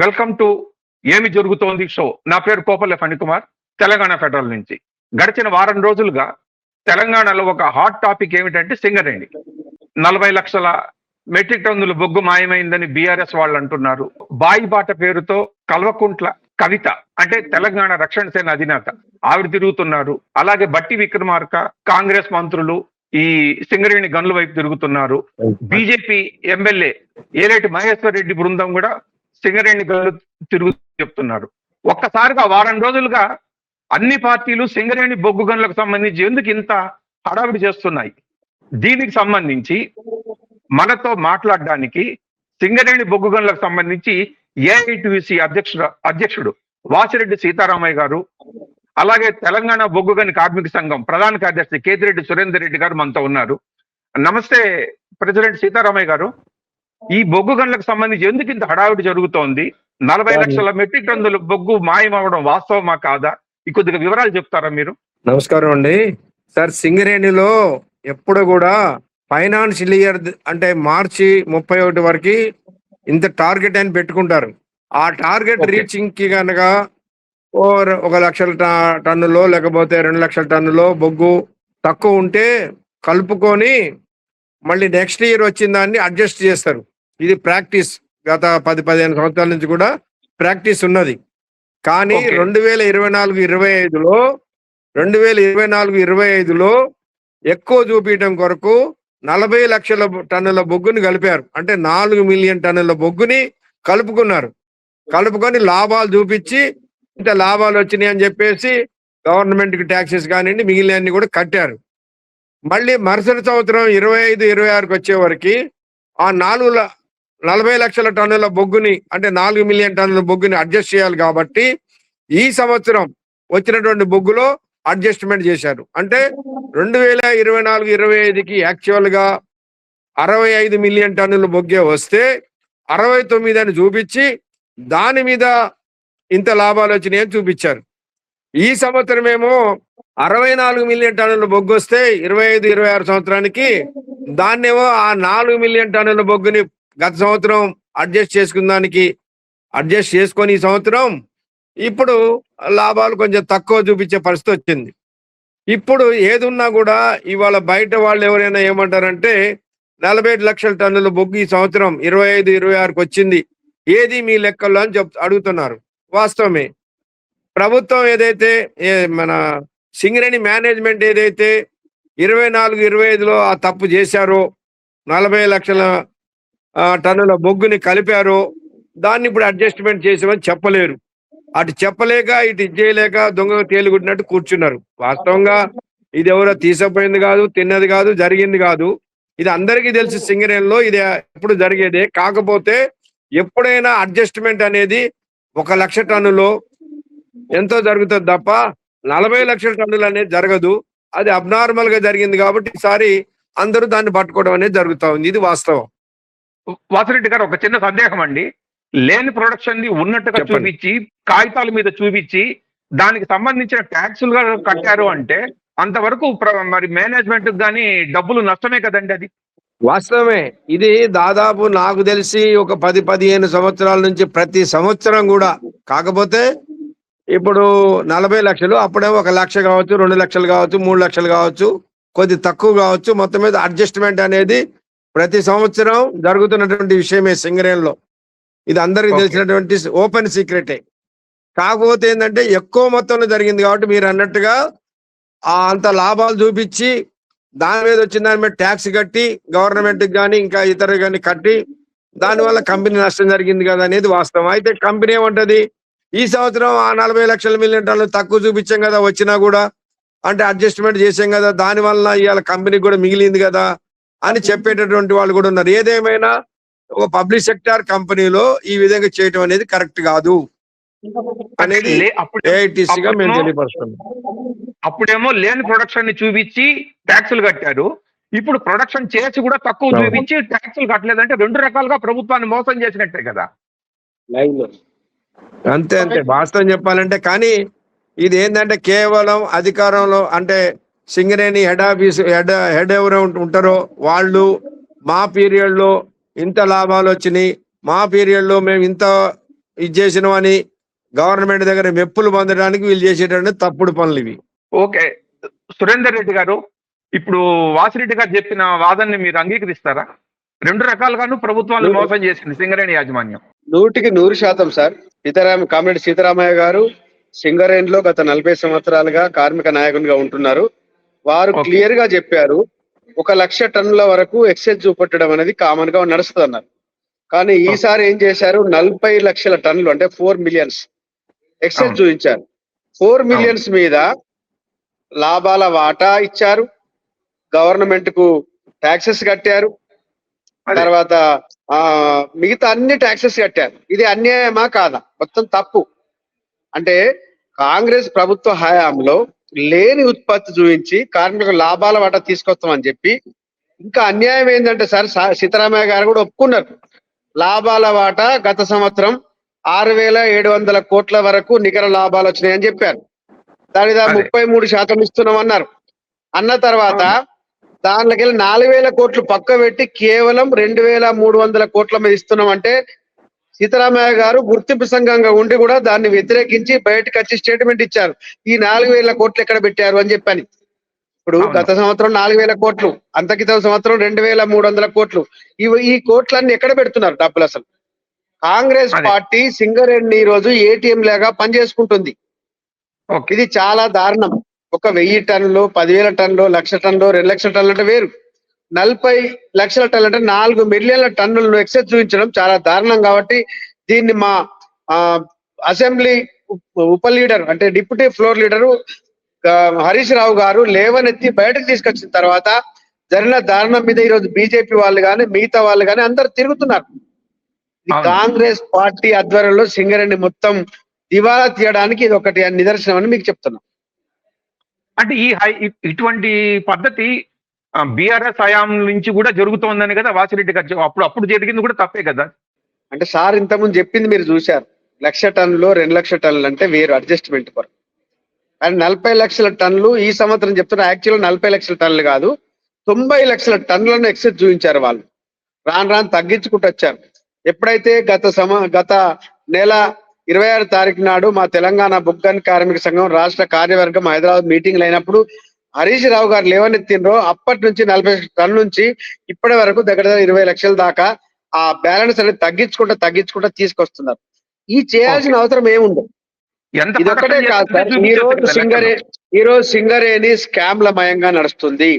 Welcome to ఏమి జరుగుతోంది show. నా పేరు కోపల్లె ఫణికుమార్, తెలంగాణ ఫెడరల్ నుంచి. గడిచిన వారం రోజులుగా తెలంగాణలో ఒక హాట్ టాపిక్ ఏమిటంటే సింగరేణి. 40 లక్షల మెట్రిక్ టన్నుల బొగ్గు మాయమైందని బీఆర్ఎస్ వాళ్ళు అంటున్నారు. బాయిబాట పేరుతో కల్వకుంట్ల కవిత అంటే తెలంగాణ రక్షణ సేన అధినేత ఆవిడ తిరుగుతున్నారు. అలాగే బట్టి విక్రమార్క, కాంగ్రెస్ మంత్రులు ఈ సింగరేణి గనుల వైపు తిరుగుతున్నారు. బీజేపీ ఎమ్మెల్యే ఏలేటి మహేశ్వర్ రెడ్డి బృందం కూడా సింగరేణి గనులు తిరుగు చెప్తున్నారు. ఒక్కసారిగా వారం రోజులుగా అన్ని పార్టీలు సింగరేణి బొగ్గు గనులకు సంబంధించి ఎందుకు ఇంత హడావిడి చేస్తున్నాయి? దీనికి సంబంధించి మనతో మాట్లాడడానికి సింగరేణి బొగ్గు గనులకు సంబంధించి ఏఐటీయూసీ అధ్యక్షుడు వాసిరెడ్డి సీతారామయ్య గారు, అలాగే తెలంగాణ బొగ్గు గని కార్మిక సంఘం ప్రధాన కార్యదర్శి కేతిరెడ్డి సురేందర్ రెడ్డి గారు మనతో ఉన్నారు. నమస్తే ప్రెసిడెంట్ సీతారామయ్య గారు. ఈ బొగ్గు గనులకు సంబంధించి ఎందుకు ఇంత హడావిడి జరుగుతోంది? 40 లక్షల మెట్రిక్ టన్నుల బొగ్గు మాయమవడం వాస్తవమా కాదా? ఈ కొద్దిగా వివరాలు చెప్తారా మీరు? నమస్కారం అండి సార్. సింగరేణిలో ఎప్పుడు కూడా ఫైనాన్షియల్ ఇయర్ అంటే మార్చి 31 వరకు ఇంత టార్గెట్ అని పెట్టుకుంటారు. ఆ టార్గెట్ రీచింగ్ కి కనుక 1 లక్షల టన్నులో లేకపోతే 2 లక్షల టన్నులో బొగ్గు తక్కువ ఉంటే కలుపుకొని మళ్ళీ నెక్స్ట్ ఇయర్ వచ్చిన దాన్ని అడ్జస్ట్ చేస్తారు. ఇది ప్రాక్టీస్ గత 10-15 సంవత్సరాల నుంచి కూడా ప్రాక్టీస్ ఉన్నది. కానీ 2024-25లో ఎక్కువ చూపించడం కొరకు 40 లక్షల టన్నుల బొగ్గుని కలిపారు. అంటే 4 మిలియన్ టన్నుల బొగ్గుని కలుపుకొని లాభాలు చూపించి ఇంత లాభాలు వచ్చినాయి అని చెప్పేసి గవర్నమెంట్ కి ట్యాక్సెస్ కానివ్వండి మిగిలినన్ని కూడా కట్టారు. మళ్ళీ మరుసటి సంవత్సరం 25-26కి వచ్చే వరకు ఆ 40 లక్షల టన్నుల బొగ్గుని అంటే 4 మిలియన్ టన్నుల బొగ్గుని అడ్జస్ట్ చేయాలి. కాబట్టి ఈ సంవత్సరం వచ్చినటువంటి బొగ్గులో అడ్జస్ట్మెంట్ చేశారు. అంటే 2024-25కి యాక్చువల్ గా 65 మిలియన్ టన్నుల బొగ్గే వస్తే 69 అని చూపించి దాని మీద ఇంత లాభాలు వచ్చినాయి అని చూపించారు. ఈ సంవత్సరం ఏమో 64 మిలియన్ టన్నుల బొగ్గు వస్తే 25-26 సంవత్సరానికి దాన్నేమో ఆ 4 మిలియన్ టన్నుల బొగ్గుని గత సంవత్సరం అడ్జస్ట్ చేసుకొని ఈ సంవత్సరం ఇప్పుడు లాభాలు కొంచెం తక్కువ చూపించే పరిస్థితి వచ్చింది. ఇప్పుడు ఏదున్నా కూడా ఇవాళ బయట వాళ్ళు ఎవరైనా ఏమంటారంటే 47 లక్షల టన్నుల బొగ్గు ఈ సంవత్సరం 25-26కి వచ్చింది, ఏది మీ లెక్కల్లో అని అడుగుతున్నారు. వాస్తవమే. ప్రభుత్వం ఏదైతే మన సింగరేణి మేనేజ్మెంట్ ఏదైతే 24-25లో ఆ తప్పు చేశారో 40 లక్షల టన్నుల బొగ్గుని కలిపారో దాన్ని ఇప్పుడు అడ్జస్ట్మెంట్ చేసామని చెప్పలేరు. అటు చెప్పలేక ఇటు చేయలేక దొంగ తేలిగుట్టినట్టు కూర్చున్నారు. వాస్తవంగా ఇది ఎవరో తీసపోయింది కాదు, తిన్నది కాదు, జరిగింది కాదు. ఇది అందరికీ తెలుసు. సింగరేణిలో ఇది ఎప్పుడు జరిగేదే. కాకపోతే ఎప్పుడైనా అడ్జస్ట్మెంట్ అనేది 1 లక్ష టన్నులో ఎంతో జరుగుతుంది తప్ప 40 లక్షల టన్నులు అనేది జరగదు. అది అబ్నార్మల్ గా జరిగింది కాబట్టి ఈసారి అందరూ దాన్ని పట్టుకోవడం అనేది జరుగుతా ఉంది. ఇది వాస్తవం. వాసిరెడ్డి గారు, ఒక చిన్న సందేహం అండి. లేని ప్రొడక్షన్ ని ఉన్నట్టుగా చూపించి కాగితాల మీద చూపించి దానికి సంబంధించిన ట్యాక్సులు కట్టారు అంటే అంతవరకు మరి మేనేజ్మెంట్ కానీ డబ్బులు నష్టమే కదండి. అది వాస్తవమే. ఇది దాదాపు నాకు తెలిసి ఒక 10-15 సంవత్సరాల నుంచి ప్రతి సంవత్సరం కూడా. కాకపోతే ఇప్పుడు 40 లక్షలు, అప్పుడేమో 1 లక్ష కావచ్చు, 2 లక్షలు కావచ్చు, 3 లక్షలు కావచ్చు, కొద్ది తక్కువ కావచ్చు. మొత్తం మీద అడ్జస్ట్మెంట్ అనేది ప్రతి సంవత్సరం జరుగుతున్నటువంటి విషయమే సింగరేణిలో. ఇది అందరికి తెలిసినటువంటి ఓపెన్ సీక్రెటే. కాకపోతే ఏంటంటే ఎక్కువ మొత్తంలో జరిగింది కాబట్టి మీరు అన్నట్టుగా అంత లాభాలు చూపించి దాని మీద వచ్చిన దాని మీద ట్యాక్స్ కట్టి గవర్నమెంట్కి కానీ ఇంకా ఇతర కానీ కట్టి దానివల్ల కంపెనీ నష్టం జరిగింది కదా అనేది వాస్తవం. అయితే కంపెనీ ఏమంటది, ఈ సంవత్సరం ఆ 40 లక్షల మిలియన్ టన్నులు తక్కువ చూపించాం కదా, వచ్చినా కూడా అంటే అడ్జస్ట్మెంట్ చేసాం కదా, దానివల్ల ఇవాళ కంపెనీకి కూడా మిగిలింది కదా అని చెప్పేటటువంటి వాళ్ళు కూడా ఉన్నారు. ఏదేమైనా ఒక పబ్లిక్ సెక్టార్ కంపెనీలో ఈ విధంగా చేయటం అనేది కరెక్ట్ కాదు అనేది ఏఐటీసీగా మేము తెలియపరుస్తున్నాం. అప్పుడేమో లేని ప్రొడక్షన్ ని చూపించి ట్యాక్సులు కట్టారు. ఇప్పుడు ప్రొడక్షన్ చేసి కూడా తక్కువ చూపించి ట్యాక్సులు కట్టలేదంటే 2 రకాలుగా ప్రభుత్వాన్ని మోసం చేసినట్టే కదా. అంతే వాస్తవం చెప్పాలంటే. కానీ ఇది ఏంటంటే కేవలం అధికారంలో అంటే సింగరేణి హెడ్ ఎవరు ఉంటారో వాళ్ళు మా పీరియడ్ లో ఇంత లాభాలు వచ్చినాయి, మా పీరియడ్ లో మేము ఇంత ఇది చేసినవని గవర్నమెంట్ దగ్గర మెప్పులు పొందడానికి వీళ్ళు చేసేటటువంటి తప్పుడు పనులు ఇవి. ఓకే, సురేందర్ రెడ్డి గారు, ఇప్పుడు వాసిరెడ్డి గారు చెప్పిన వాదనని మీరు అంగీకరిస్తారా? రెండు రకాలుగాను ప్రభుత్వాలు మోసం చేసింది సింగరేణి యాజమాన్యం. 100% సార్. కామ్రేడ్ సీతారామయ్య గారు సింగరేణిలో గత 40 సంవత్సరాలుగా కార్మిక నాయకునిగా ఉంటున్నారు. వారు Okay. క్లియర్ గా చెప్పారు, 1,00,000 టన్నుల వరకు ఎక్సైజ్ చూపెట్టడం అనేది కామన్ గా నడుస్తుంది అన్నారు. కానీ ఈసారి ఏం చేశారు, 40 లక్షల టన్నులు అంటే 4 మిలియన్స్ ఎక్సైజ్ అవును. చూపించారు. 4 మిలియన్స్ మీద లాభాల వాటా ఇచ్చారు, గవర్నమెంట్ కు ట్యాక్సెస్ కట్టారు, అదే. తర్వాత మిగతా అన్ని ట్యాక్సెస్ కట్టారు. ఇది అన్యాయమా కాదా? మొత్తం తప్పు. అంటే కాంగ్రెస్ ప్రభుత్వ హయాంలో లేని ఉత్పత్తి చూపించి కార్మికులకు లాభాల వాటా తీసుకొస్తామని చెప్పి, ఇంకా అన్యాయం ఏంటంటే సార్, సీతారామయ్య గారు కూడా ఒప్పుకున్నారు, లాభాల వాటా గత సంవత్సరం 6,700 కోట్ల వరకు నికర లాభాలు వచ్చినాయని చెప్పారు. దాని అదే. 33% ఇస్తున్నాం అన్నారు. అన్న తర్వాత దాంట్లోకి 4,000 కోట్లు పక్క పెట్టి కేవలం 2,300 కోట్ల మీద ఇస్తున్నాం అంటే, సీతారామయ్య గారు గుర్తింపు సంఘంగా ఉండి కూడా దాన్ని వ్యతిరేకించి బయటకు వచ్చి స్టేట్మెంట్ ఇచ్చారు, ఈ 4,000 కోట్లు ఎక్కడ పెట్టారు అని చెప్పని. ఇప్పుడు అవును. గత సంవత్సరం 4,000 కోట్లు, అంతకితం సంవత్సరం 2,300 కోట్లు. ఈ కోట్లన్నీ ఎక్కడ పెడుతున్నారు డబ్బులు? అసలు కాంగ్రెస్ అదే. పార్టీ సింగరేణి ఈ రోజు ఏటీఎం లాగా పనిచేసుకుంటుంది. ఓకే. ఇది చాలా దారుణం. ఒక 1000 టన్నులు, 10,000 టన్నులు, 1,00,000 టన్నులు, 2,00,000 టన్నులు అంటే వేరు. 40 లక్షల టన్నులు అంటే 4 మిలియన్ల టన్నులను ఎక్సెస్ చూపించడం చాలా దారుణం. కాబట్టి దీన్ని మా అసెంబ్లీ ఉప లీడర్ అంటే deputy floor leader Harish Rao గారు లేవనెత్తి బయటకు తీసుకొచ్చిన తర్వాత జరిగిన దారుణం మీద ఈరోజు బీజేపీ వాళ్ళు కానీ మిగతా వాళ్ళు కానీ అందరు తిరుగుతున్నారు. ఇది అవును. కాంగ్రెస్ పార్టీ ఆధ్వర్యంలో సింగరేణి మొత్తం దివాలా తీయడానికి ఇది ఒకటి నిదర్శనం అని మీకు చెప్తున్నాం. అంటే ఇటువంటి పద్ధతి బీఆర్ఎస్ హయాం నుంచి కూడా జరుగుతోందని కదా వాసిరెడ్డి గారు అప్పుడు జరిగింది కూడా తప్పే కదా. అంటే సార్ ఇంతకుముందు చెప్పింది మీరు చూశారు, 1,00,000 టన్నులు 2,00,000 టన్నులు అంటే వేరు అడ్జస్ట్మెంట్ కొరకు. కానీ 40 లక్షల టన్నులు ఈ సంవత్సరం చెప్తున్నా, యాక్చువల్గా 40 లక్షల టన్నులు కాదు, 90 లక్షల టన్నులను ఎక్సెస్ చూపించారు వాళ్ళు. రాను రాను తగ్గించుకుంటూ వచ్చారు. ఎప్పుడైతే గత నెల 26 తారీఖు నాడు మా తెలంగాణ బొగ్గన్ కార్మిక సంఘం రాష్ట్ర కార్యవర్గం హైదరాబాద్ మీటింగ్లు అయినప్పుడు హరీష్ రావు గారు లేవనెత్తిండ్రో, అప్పటి నుంచి 40 టన్నుల నుంచి ఇప్పటి వరకు దగ్గర 20 లక్షల దాకా ఆ బ్యాలెన్స్ అనేది తగ్గించుకుంటూ తీసుకొస్తున్నారు. ఈ చేయాల్సిన అవసరం ఏముండదు. ఎంత ఇదొక్కటే కాదు సార్, ఈ రోజు సింగరేణి స్కామ్ల మయంగా నడుస్తుంది.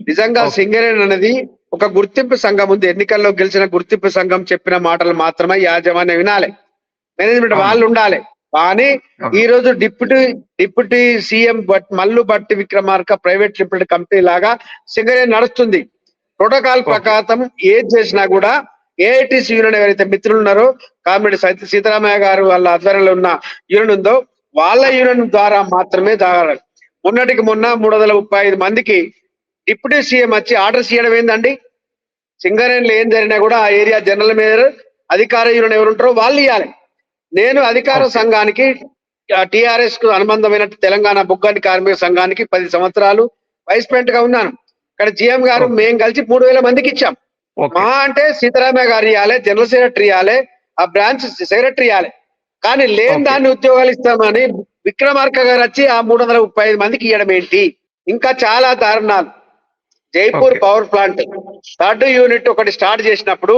నిజంగా Okay. సింగరేణి అనేది ఒక గుర్తింపు సంఘం ఉంది. ఎన్నికల్లో గెలిచిన గుర్తింపు సంఘం చెప్పిన మాటలు మాత్రమే యాజమాన్యం వినాలి, మేనేజ్మెంట్ వాళ్ళు ఉండాలి. కానీ ఈ రోజు deputy CM Mallu Bhatti Vikramarka private limited company లాగా సింగరేణి నడుస్తుంది. ప్రోటోకాల్ ప్రకారం ఏది చేసినా కూడా ఏఐటీసీ యూనియన్ ఎవరైతే మిత్రులు ఉన్నారో, కామ్రేడ్ సీతారామయ్య గారు వాళ్ళ ఆధ్వర్యంలో ఉన్న యూనియన్ ఉందో వాళ్ళ యూనియన్ ద్వారా మాత్రమే జరగాలి. మొన్నటికి మొన్న 335 మందికి డిప్యూటీ సీఎం వచ్చి ఆర్డర్స్ ఇవ్వడం ఏందండి? సింగరేణిలో ఏం జరిగినా కూడా ఆ ఏరియా జనరల్ మేనేజర్ అధికార యూనియన్ ఎవరు ఉంటారో వాళ్ళు ఇవ్వాలి. నేను అధికార సంఘానికి టిఆర్ఎస్ కు అనుబంధమైన తెలంగాణ బొగ్గని కార్మిక సంఘానికి 10 సంవత్సరాలు వైస్ ప్రెసిడెంట్ గా ఉన్నాను. ఇక్కడ జిఎం గారు మేము కలిసి 3,000 మందికి ఇచ్చాం. మా అంటే సీతారామయ్య గారు ఇవ్వాలి, జనరల్ సెక్రటరీ ఇవ్వాలి, ఆ బ్రాంచ్ సెక్రటరీ ఇవ్వాలి. కానీ లేని దాన్ని ఉద్యోగాలు ఇస్తామని విక్రమార్క గారు వచ్చి ఆ 335 మందికి ఇవ్వడం ఏంటి? ఇంకా చాలా దారుణాలు. Jaipur power plant 3rd unit ఒకటి స్టార్ట్ చేసినప్పుడు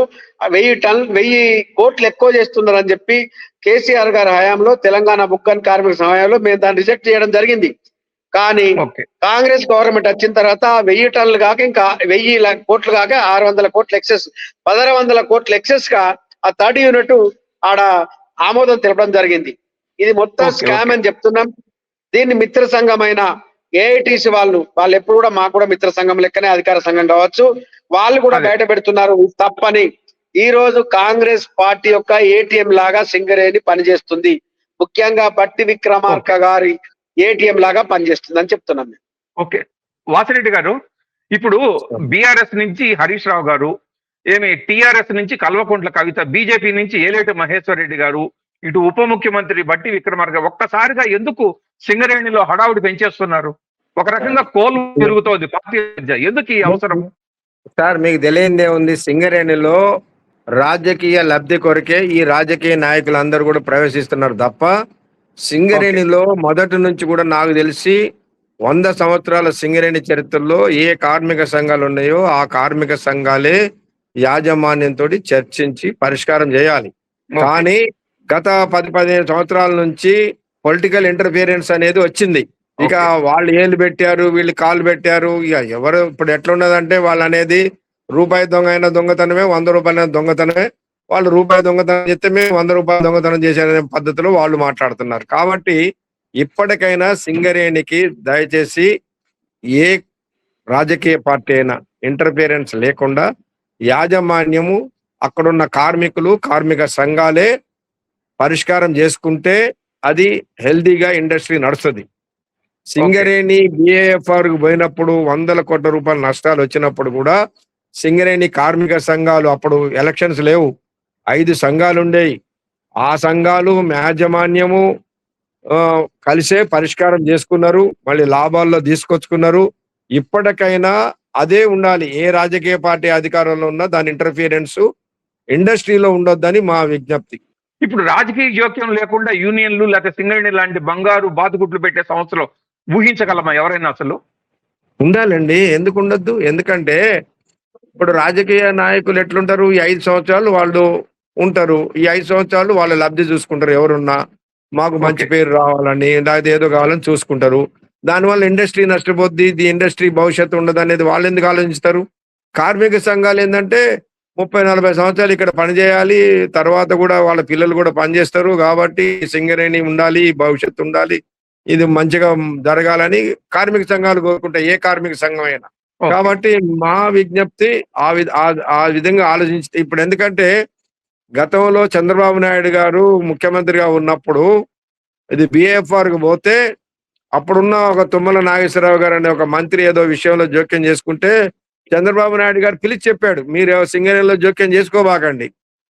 1000 కోట్లు ఎక్కువ చేస్తున్నారని చెప్పి కేసీఆర్ గారి హయాంలో తెలంగాణ బొగ్గన్ కార్మిక సమయంలో మేము దాన్ని రిజెక్ట్ చేయడం జరిగింది. కానీ కాంగ్రెస్ గవర్నమెంట్ వచ్చిన తర్వాత 1000 టన్నులు కాక ఇంకా 1000 కోట్లు కాక 600 కోట్ల ఎక్సెస్, 1600 కోట్ల ఎక్సెస్ గా ఆ 3rd యూనిట్ ఆడ ఆమోదం తెలపడం జరిగింది. ఇది మొత్తం స్కామ్ అని చెప్తున్నాం. దీన్ని మిత్ర సంఘమైన ఏఐటీసీ వాళ్ళు ఎప్పుడు కూడా మాకు కూడా మిత్ర సంఘం లెక్కనే అధికార సంఘం కావచ్చు, వాళ్ళు కూడా బయట పెడుతున్నారు తప్పని. ఈ రోజు కాంగ్రెస్ పార్టీ యొక్క ఏటీఎం లాగా సింగరేణి పనిచేస్తుంది. ముఖ్యంగా బట్టి విక్రమార్క గారి ఏటీఎం లాగా పనిచేస్తుంది అని చెప్తున్నాం మేము. ఓకే, వాసిరెడ్డి గారు, ఇప్పుడు బీఆర్ఎస్ నుంచి హరీష్ రావు గారు, టిఆర్ఎస్ నుంచి కల్వకుంట్ల కవిత, బీజేపీ నుంచి ఏలేటి మహేశ్వర్ రెడ్డి గారు, ఇటు ఉప ముఖ్యమంత్రి బట్టి విక్రమార్క ఒక్కసారిగా ఎందుకు సింగరేణిలో హడావుడి పెంచేస్తున్నారు? ఒక రకంగా కోలు పెరుగుతోంది పార్టీ మధ్య, ఎందుకు ఈ అవసరం? సార్ మీకు తెలియందే ఉంది, సింగరేణిలో రాజకీయ లబ్ధి కొరకే ఈ రాజకీయ నాయకులందరూ కూడా ప్రవేశిస్తున్నారు తప్ప సింగరేణిలో మొదటి నుంచి కూడా నాకు తెలిసి 100 సంవత్సరాల సింగరేణి చరిత్రలో ఏ కార్మిక సంఘాలు ఉన్నాయో ఆ కార్మిక సంఘాలే యాజమాన్యంతో చర్చించి పరిష్కారం చేయాలి. కానీ గత 10-15 సంవత్సరాల నుంచి పొలిటికల్ ఇంటర్ఫియరెన్స్ అనేది వచ్చింది. ఇక వాళ్ళు ఏళ్ళు పెట్టారు, వీళ్ళు కాళ్ళు పెట్టారు. ఇక ఎవరు ఇప్పుడు ఎట్లున్నదంటే వాళ్ళు అనేది రూపాయి దొంగ అయినా దొంగతనమే, 100 రూపాయలైన దొంగతనమే. వాళ్ళు రూపాయి దొంగతనం చేస్తే మేము 100 రూపాయలు దొంగతనం చేసే పద్ధతిలో వాళ్ళు మాట్లాడుతున్నారు. కాబట్టి ఇప్పటికైనా సింగరేణికి దయచేసి ఏ రాజకీయ పార్టీ అయినా ఇంటర్ఫియరెన్స్ లేకుండా యాజమాన్యము అక్కడున్న కార్మికులు కార్మిక సంఘాలే పరిష్కారం చేసుకుంటే అది హెల్దీగా ఇండస్ట్రీ నడుస్తుంది. సింగరేణి BAFR కు పోయినప్పుడు 100 కోట్ల రూపాయల నష్టాలు వచ్చినప్పుడు కూడా సింగరేణి కార్మిక సంఘాలు అప్పుడు ఎలక్షన్స్ లేవు, 5 సంఘాలు ఉండేవి. ఆ సంఘాలు యాజమాన్యము కలిసే పరిష్కారం చేసుకున్నారు, మళ్ళీ లాభాల్లో తీసుకొచ్చుకున్నారు. ఇప్పటికైనా అదే ఉండాలి. ఏ రాజకీయ పార్టీ అధికారంలో ఉన్నా దాని ఇంటర్ఫియరెన్స్ ఇండస్ట్రీలో ఉండొద్దని మా విజ్ఞప్తి. ఇప్పుడు రాజకీయ జోక్యం లేకుండా యూనియన్లు లేకపోతే సింగరేణి లాంటి బంగారు బాతుగుట్లు పెట్టే సంస్థలు ఊహించగలమా ఎవరైనా? అసలు ఉండాలండి, ఎందుకు ఉండొద్దు? ఎందుకంటే ఇప్పుడు రాజకీయ నాయకులు ఎట్లుంటారు, ఈ 5 సంవత్సరాలు వాళ్ళు ఉంటారు, ఈ 5 సంవత్సరాలు వాళ్ళ లబ్ధి చూసుకుంటారు. ఎవరున్నా మాకు మంచి పేరు రావాలని లేకపోతే ఏదో కావాలని చూసుకుంటారు. దానివల్ల ఇండస్ట్రీ నష్టపోద్ది, ఈ ఇండస్ట్రీ భవిష్యత్తు ఉండదు అనేది వాళ్ళు ఎందుకు ఆలోచిస్తారు? కార్మిక సంఘాలు ఏంటంటే 30-40 సంవత్సరాలు ఇక్కడ పనిచేయాలి, తర్వాత కూడా వాళ్ళ పిల్లలు కూడా పనిచేస్తారు. కాబట్టి సింగరేణి ఉండాలి, భవిష్యత్తు ఉండాలి, ఇది మంచిగా జరగాలని కార్మిక సంఘాలు కోరుకుంటాయి, ఏ కార్మిక సంఘం అయినా. కాబట్టి మా విజ్ఞప్తి ఆ విధంగా ఆలోచించి ఇప్పుడు ఎందుకంటే గతంలో చంద్రబాబు నాయుడు గారు ముఖ్యమంత్రిగా ఉన్నప్పుడు ఇది BAFR కు పోతే అప్పుడున్న ఒక తుమ్మల నాగేశ్వరరావు గారు అనే ఒక మంత్రి ఏదో విషయంలో జోక్యం చేసుకుంటే చంద్రబాబు నాయుడు గారు పిలిచి చెప్పాడు, మీరు సింగరేణిలో జోక్యం చేసుకోబాకండి,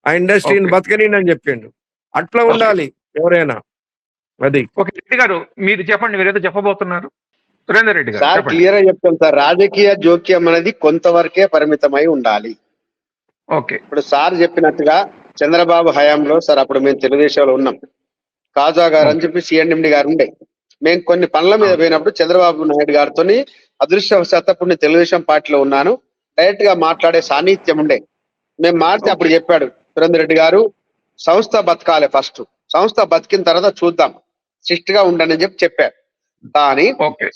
ఆ ఇండస్ట్రీని బతకని అని చెప్పిండు. అట్లా ఉండాలి ఎవరైనా. అది రెడ్డి గారు మీరు చెప్పండి, మీరు ఏదో చెప్పబోతున్నారు. సురేందర్ రెడ్డి గారు సార్ క్లియర్ గా చెప్తాం సార్, రాజకీయ జోక్యం అనేది కొంతవరకే పరిమితమై ఉండాలి. ఓకే, ఇప్పుడు సార్ చెప్పినట్టుగా చంద్రబాబు హయాంలో సార్ అప్పుడు మేము తెలుగుదేశంలో ఉన్నాం, కాజా గారు అని చెప్పి CNMD గారు ఉండే. మేము కొన్ని పనుల మీద పోయినప్పుడు చంద్రబాబు నాయుడు గారితో అదృష్టవశాత్తు అప్పుడు నేను తెలుగుదేశం పార్టీలో ఉన్నాను, డైరెక్ట్ గా మాట్లాడే సాన్నిధ్యం ఉండే. మేము మాట్లాడితే అప్పుడు చెప్పాడు సురేందర్ రెడ్డి గారు, సంస్థ బతకాలి, ఫస్ట్ సంస్థ బతికిన తర్వాత చూద్దాం, స్ట్రిక్ట్ గా ఉండండి అని చెప్పారు. కానీ